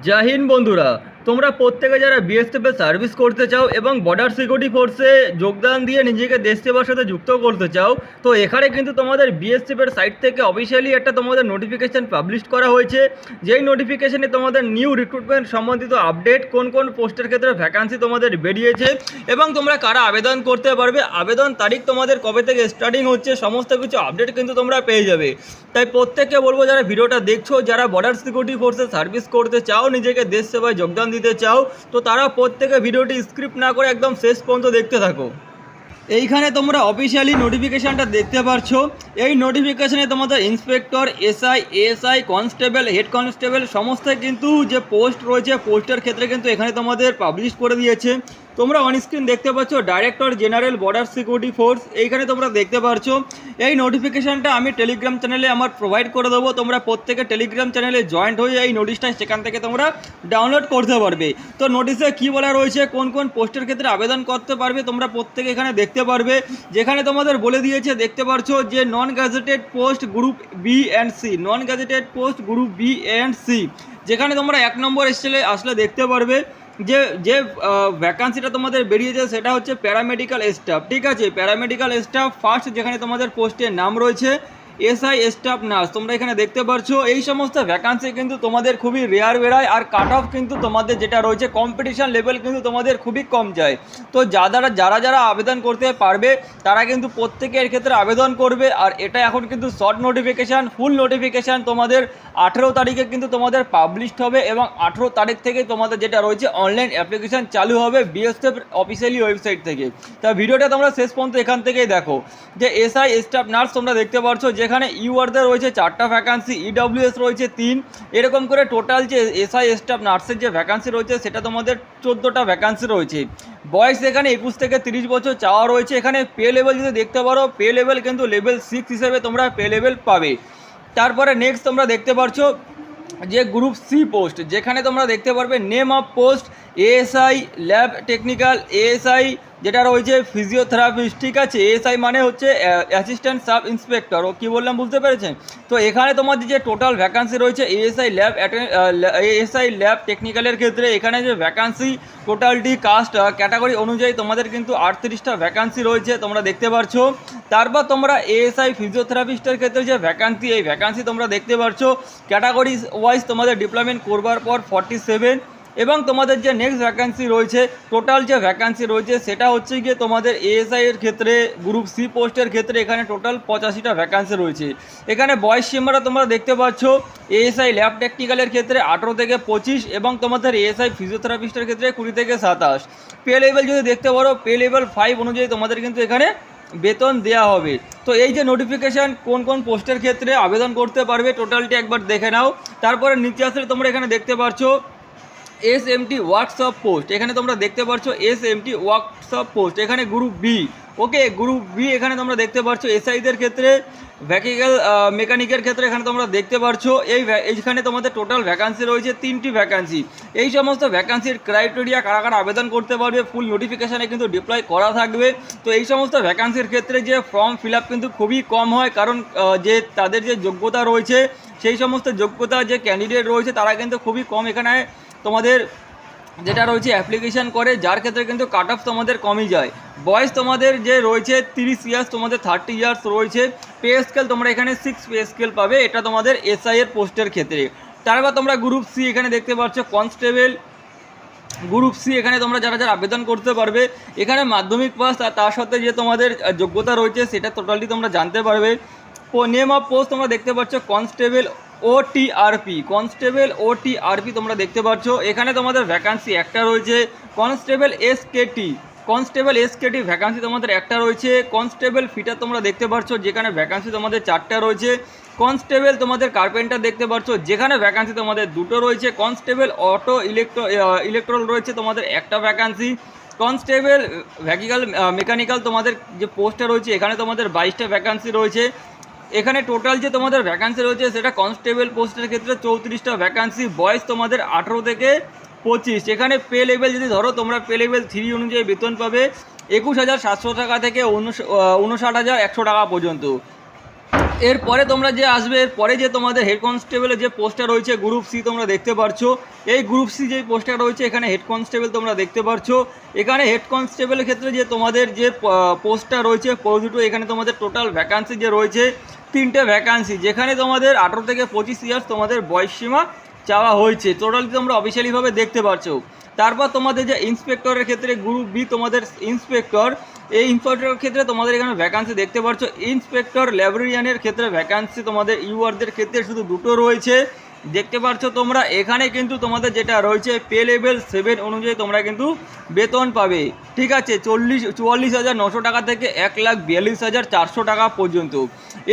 জয় হিন্দ বন্ধুরা, তোমরা প্রত্যেকে যারা বিএসএফে সার্ভিস করতে চাও এবং বর্ডার সিকিউরিটি ফোর্সে যোগদান দিয়ে নিজেকে দেশ সেবার সাথে যুক্ত করতে চাও, তো এখানে কিন্তু তোমাদের বিএসএফের সাইট থেকে অফিসিয়ালি একটা তোমাদের নোটিফিকেশান পাবলিশ করা হয়েছে। যেই নোটিফিকেশানে তোমাদের নিউ রিক্রুটমেন্ট সম্বন্ধিত আপডেট, কোন কোন পোস্টের ক্ষেত্রে ভ্যাকান্সি তোমাদের বেরিয়েছে এবং তোমরা কারা আবেদন করতে পারবে, আবেদন তারিখ তোমাদের কবে থেকে স্টার্টিং হচ্ছে, সমস্ত কিছু আপডেট কিন্তু তোমরা পেয়ে যাবে। তাই প্রত্যেককে বলবো, যারা ভিডিওটা দেখছো, যারা বর্ডার সিকিউরিটি ফোর্সে সার্ভিস করতে চাও, নিজেকে দেশ সেবায় যোগদান দিতে চাও, তো তারা প্রত্যেকে ভিডিওটি স্ক্রিপ্ট না করে একদম শেষ পর্যন্ত দেখতে থাকো। এইখানে তোমরা অফিসিয়ালি নোটিফিকেশানটা দেখতে পাচ্ছ। এই নোটিফিকেশানে তোমাদের inspector, SI, ASI, constable, head constable সমস্ত কিন্তু যে পোস্ট রয়েছে, পোস্টের ক্ষেত্রে কিন্তু এখানে তোমাদের পাবলিশ করে দিয়েছে। তোমরা অনস্ক্রিন দেখতে পাচ্ছ director general border security force, এইখানে তোমরা দেখতে পাচ্ছ। এই নোটিফিকেশানটা আমি টেলিগ্রাম চ্যানেলে আমার প্রোভাইড করে দেবো। তোমরা প্রত্যেকে টেলিগ্রাম চ্যানেলে জয়েন্ট হয়ে এই নোটিশটা সেখান থেকে তোমরা ডাউনলোড করতে পারবে। তো নোটিশে কী বলা রয়েছে, কোন কোন পোস্টের ক্ষেত্রে আবেদন করতে পারবে, তোমরা প্রত্যেকে এখানে দেখতে পারবে। যেখানে তোমাদের বলে দিয়েছে, দেখতে পাচ্ছ যে non gazetted post group B and C, non gazetted post group B and C, যেখানে তোমরা 1 নম্বর আসলে দেখতে পারবে যে ভ্যাকান্সিটা তোমাদের বেরিয়েছে সেটা হচ্ছে প্যারামেডিক্যাল স্টাফ। ঠিক আছে, প্যারামেডিক্যাল স্টাফ ফার্স্ট, যেখানে তোমাদের পোস্টের নাম রয়েছে এসআই স্টাফ নার্স, তোমরা এখানে দেখতে পাচ্ছ। এই সমস্ত ভ্যাকান্সি কিন্তু তোমাদের খুবই রেয়ার বেরোয়, আর কাট অফ কিন্তু তোমাদের যেটা রয়েছে কম্পিটিশন লেভেল কিন্তু তোমাদের খুবই কম যায়। তো যারা আবেদন করতে পারবে তারা কিন্তু প্রত্যেকে এর ক্ষেত্রে আবেদন করবে। আর এটা এখন কিন্তু শর্ট নোটিফিকেশান, ফুল নোটিফিকেশান তোমাদের 18 তারিখে কিন্তু তোমাদের পাবলিশড হবে, এবং 18 তারিখ থেকে তোমাদের যেটা রয়েছে অনলাইন অ্যাপ্লিকেশান চালু হবে বিএসএফ অফিসিয়ালি ওয়েবসাইট থেকে। তা ভিডিওটা তোমরা শেষ পর্যন্ত এখান থেকেই দেখো। যে এসআই স্টাফ নার্স তোমরা দেখতে পাচ্ছ, যেখানে ইউআরদের রয়েছে 4টা ভ্যাকান্সি, ইডব্লিউএস রয়েছে 3, এরকম করে টোটাল যে এসআই স্টাফ নার্সের যে ভ্যাকান্সি রয়েছে সেটা তোমাদের 14টা ভ্যাকান্সি রয়েছে। বয়স এখানে 21 থেকে 30 বছর চাওয়া রয়েছে। এখানে পে লেভেল যদি দেখতে পারো, পে লেভেল কিন্তু লেভেল 6 হিসেবে তোমরা পে লেভেল পাবে। তারপরে নেক্সট তোমরা দেখতে পাচ্ছ যে গ্রুপ সি পোস্ট, যেখানে তোমরা দেখতে পারবে name of post ASI lab technical, ASI যেটা রয়েছে ফিজিওথেরাপিস্ট। ঠিক আছে, এএসআই মানে হচ্ছে অ্যাসিস্ট্যান্ট সাব ইন্সপেক্টর। ও কী বললাম বুঝতে পেরেছেন? তো এখানে তোমাদের যে টোটাল ভ্যাকান্সি রয়েছে এএসআই ল্যাব টেকনিক্যালের ক্ষেত্রে, এখানে যে ভ্যাকান্সি টোটালটি কাস্ট ক্যাটাগরি অনুযায়ী তোমাদের কিন্তু 38টা ভ্যাকান্সি রয়েছে, তোমরা দেখতে পাচ্ছ। তারপর তোমরা এএসআই ফিজিওথেরাপিস্টের ক্ষেত্রে যে ভ্যাকান্সি, এই ভ্যাকান্সি তোমরা দেখতে পাচ্ছ ক্যাটাগরি ওয়াইজ তোমাদের ডিপ্লয়মেন্ট করবার পর 47, এবং তোমাদের যে নেক্সট ভ্যাকান্সি রয়েছে, টোটাল যে ভ্যাকান্সি রয়েছে সেটা হচ্ছে গিয়ে তোমাদের এএসআই এর ক্ষেত্রে গ্রুপ সি পোস্টের ক্ষেত্রে এখানে টোটাল 85টা ভ্যাকান্সি রয়েছে। এখানে বয়স সীমাটা তোমরা দেখতে পাচ্ছ এএসআই ল্যাব টেকনিক্যালের ক্ষেত্রে 18 থেকে 25, এবং তোমাদের এএসআই ফিজিওথেরাপিস্টের ক্ষেত্রে 20 থেকে 27। পে লেভেল যদি দেখতে পারো, পে লেভেল 5 অনুযায়ী তোমাদের কিন্তু এখানে বেতন দেওয়া হবে। তো এই যে নোটিফিকেশান কোন কোন পোস্টের ক্ষেত্রে আবেদন করতে পারবে টোটালটি একবার দেখে নাও। তারপরে নিচে আসলে তোমরা এখানে দেখতে পাচ্ছ এসএমটি ওয়ার্কশপ পোস্ট, এখানে তোমরা দেখতে পাচ্ছ এসএমটি ওয়ার্কশপ পোস্ট, এখানে গ্রুপ বি। ওকে, গ্রুপ বি এখানে তোমরা দেখতে পাচ্ছ এসআইদের ক্ষেত্রে, ভেহিক্যাল মেকানিকের ক্ষেত্রে এখানে তোমরা দেখতে পাচ্ছ এইখানে তোমাদের টোটাল ভ্যাকান্সি রয়েছে 3টি ভ্যাকান্সি। এই সমস্ত ভ্যাকান্সির ক্রাইটেরিয়া কারা কারা আবেদন করতে পারবে ফুল নোটিফিকেশানে কিন্তু ডিপ্লয় করা থাকবে। তো এই সমস্ত ভ্যাকান্সির ক্ষেত্রে যে ফর্ম ফিল আপ কিন্তু খুবই কম হয়, কারণ যে তাদের যে যোগ্যতা রয়েছে, সেই সমস্ত যোগ্যতা যে ক্যান্ডিডেট রয়েছে তারা কিন্তু খুবই কম এখানে তোমাদের যেটা রয়েছে অ্যাপ্লিকেশান করে, যার ক্ষেত্রে কিন্তু কাট অফ তোমাদের কমই যায়। বয়স তোমাদের যে রয়েছে 30 ইয়ার্স, তোমাদের 30 ইয়ার্স রয়েছে। পে স্কেল তোমরা এখানে 6 পে স্কেল পাবে, এটা তোমাদের এসআই এর পোস্টের ক্ষেত্রে। তারপর তোমরা গ্রুপ সি এখানে দেখতে পাচ্ছ কনস্টেবল গ্রুপ সি, এখানে তোমরা যারা আবেদন করতে পারবে, এখানে মাধ্যমিক পাস তার সাথে যে তোমাদের যোগ্যতা রয়েছে সেটা টোটালি তোমরা জানতে পারবে। নেম অফ পোস্ট তোমরা দেখতে পাচ্ছ কনস্টেবল ওটিআরপি, কনস্টেবল ওটিআরপি তোমরা দেখতে পাচ্ছ। এখানে তোমাদের ভ্যাকান্সি একটা রয়েছে। কনস্টেবল এসকেটি ভ্যাকান্সি তোমাদের একটা রয়েছে। কনস্টেবল ফিটার তোমরা দেখতে পাচ্ছ, যেখানে ভ্যাকান্সি তোমাদের 4টা রয়েছে। কনস্টেবল তোমাদের কার্পেন্টার দেখতে পাচ্ছ, যেখানে ভ্যাকান্সি তোমাদের 2টো রয়েছে। কনস্টেবল অটো ইলেকট্রল রয়েছে তোমাদের একটা ভ্যাকান্সি। কনস্টেবল ভেহিক্যাল মেকানিক্যাল তোমাদের যে পোস্টটা রয়েছে, এখানে তোমাদের 22টা ভ্যাকান্সি রয়েছে। এখানে টোটাল যে তোমাদের ভ্যাকান্সি রয়েছে সেটা কনস্টেবল পোস্টের ক্ষেত্রে 34টা ভ্যাকান্সি। বয়স তোমাদের 18 থেকে 25। এখানে পে লেভেল যদি ধরো, তোমরা পে লেভেল 3 অনুযায়ী বেতন পাবে 21,700 টাকা থেকে 59,100 টাকা পর্যন্ত। এরপরে তোমরা যে আসবে, এরপরে যে তোমাদের হেড কনস্টেবলের যে পোস্টটা রয়েছে গ্রুপ সি তোমরা দেখতে পাচ্ছ। এই গ্রুপ সি যে পোস্টটা রয়েছে এখানে হেড কনস্টেবল তোমরা দেখতে পাচ্ছ। এখানে হেড কনস্টেবলের ক্ষেত্রে যে তোমাদের যে পোস্টটা রয়েছে পোস্ট দুটো, এখানে তোমাদের টোটাল ভ্যাকান্সি যে রয়েছে 3টে ভ্যাকান্সি, যেখানে তোমাদের 18 থেকে 25 ইয়ার্স তোমাদের বয়সসীমা চাওয়া হয়েছে। টোটালি তোমরা অফিসিয়ালিভাবে দেখতে পাচ্ছ। তারপর তোমাদের যে ইন্সপেক্টরের ক্ষেত্রে গ্রুপ বি তোমাদের ইন্সপেক্টর, এই ইন্সপেক্টরের ক্ষেত্রে তোমাদের এখানে ভ্যাকান্সি দেখতে পাচ্ছ। ইন্সপেক্টর লাইব্রেরিয়ানের ক্ষেত্রে ভ্যাকান্সি তোমাদের ইউআরদের ক্ষেত্রে শুধু 2টো রয়েছে দেখতে পাচ্ছ তোমরা। এখানে কিন্তু তোমাদের যেটা রয়েছে পে লেভেল 7 অনুযায়ী তোমরা কিন্তু বেতন পাবে, ঠিক আছে, 44,900 টাকা থেকে 1,42,400 টাকা পর্যন্ত।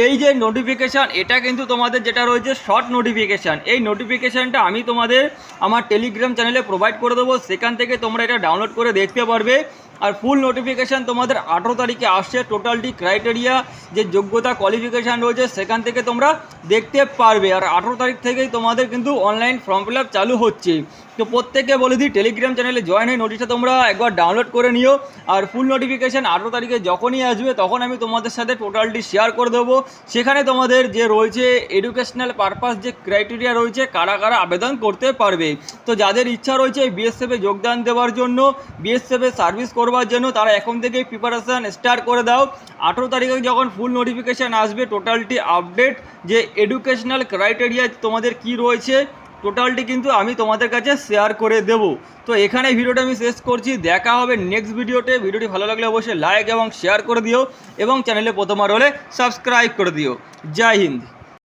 এই যে নোটিফিকেশান, এটা কিন্তু তোমাদের যেটা রয়েছে শর্ট নোটিফিকেশান। এই নোটিফিকেশানটা আমি তোমাদের আমার টেলিগ্রাম চ্যানেলে প্রোভাইড করে দেবো, সেখান থেকে তোমরা এটা ডাউনলোড করে দেখতে পারবে। আর ফুল নোটিফিকেশান তোমাদের 18 তারিখে আসছে। টোটালটি ক্রাইটেরিয়া যে যোগ্যতা কোয়ালিফিকেশান রয়েছে সেখান থেকে তোমরা দেখতে পারবে। আর 18 তারিখ থেকেই তোমাদের কিন্তু অনলাইন ফর্ম ফিল আপ চালু হচ্ছে। তো প্রত্যেককে বলে দিই টেলিগ্রাম চ্যানেলে জয়েন হয়ে নোটিশটা তোমরা একবার ডাউনলোড করে নিও। আর ফুল নোটিফিকেশান 18 তারিখে যখনই আসবে তখন আমি তোমাদের সাথে টোটালটি শেয়ার করে দেবো। সেখানে তোমাদের যে রয়েছে এডুকেশনাল পারপাস যে ক্রাইটেরিয়া রয়েছে কারা কারা আবেদন করতে পারবে। তো যাদের ইচ্ছা রয়েছে বিএসএফে যোগদান দেওয়ার জন্য, বিএসএফে সার্ভিস করবার জন্য, তারা এখন থেকেই প্রিপারেশান স্টার্ট করে দাও। 18 তারিখে যখন ফুল নোটিফিকেশান আসবে টোটালটি আপডেট যে এডুকেশনাল ক্রাইটেরিয়া তোমাদের কি রয়েছে টোটালটি কিন্তু আমি তোমাদের কাছে শেয়ার করে দেব। তো এখানে ভিডিওটা আমি শেষ করছি, দেখা হবে নেক্সট ভিডিওতে। ভিডিওটি ভালো লাগলে অবশ্যই লাইক এবং শেয়ার করে দিও এবং চ্যানেলে প্রথমবার হলে সাবস্ক্রাইব করে দিও। জয় হিন্দ।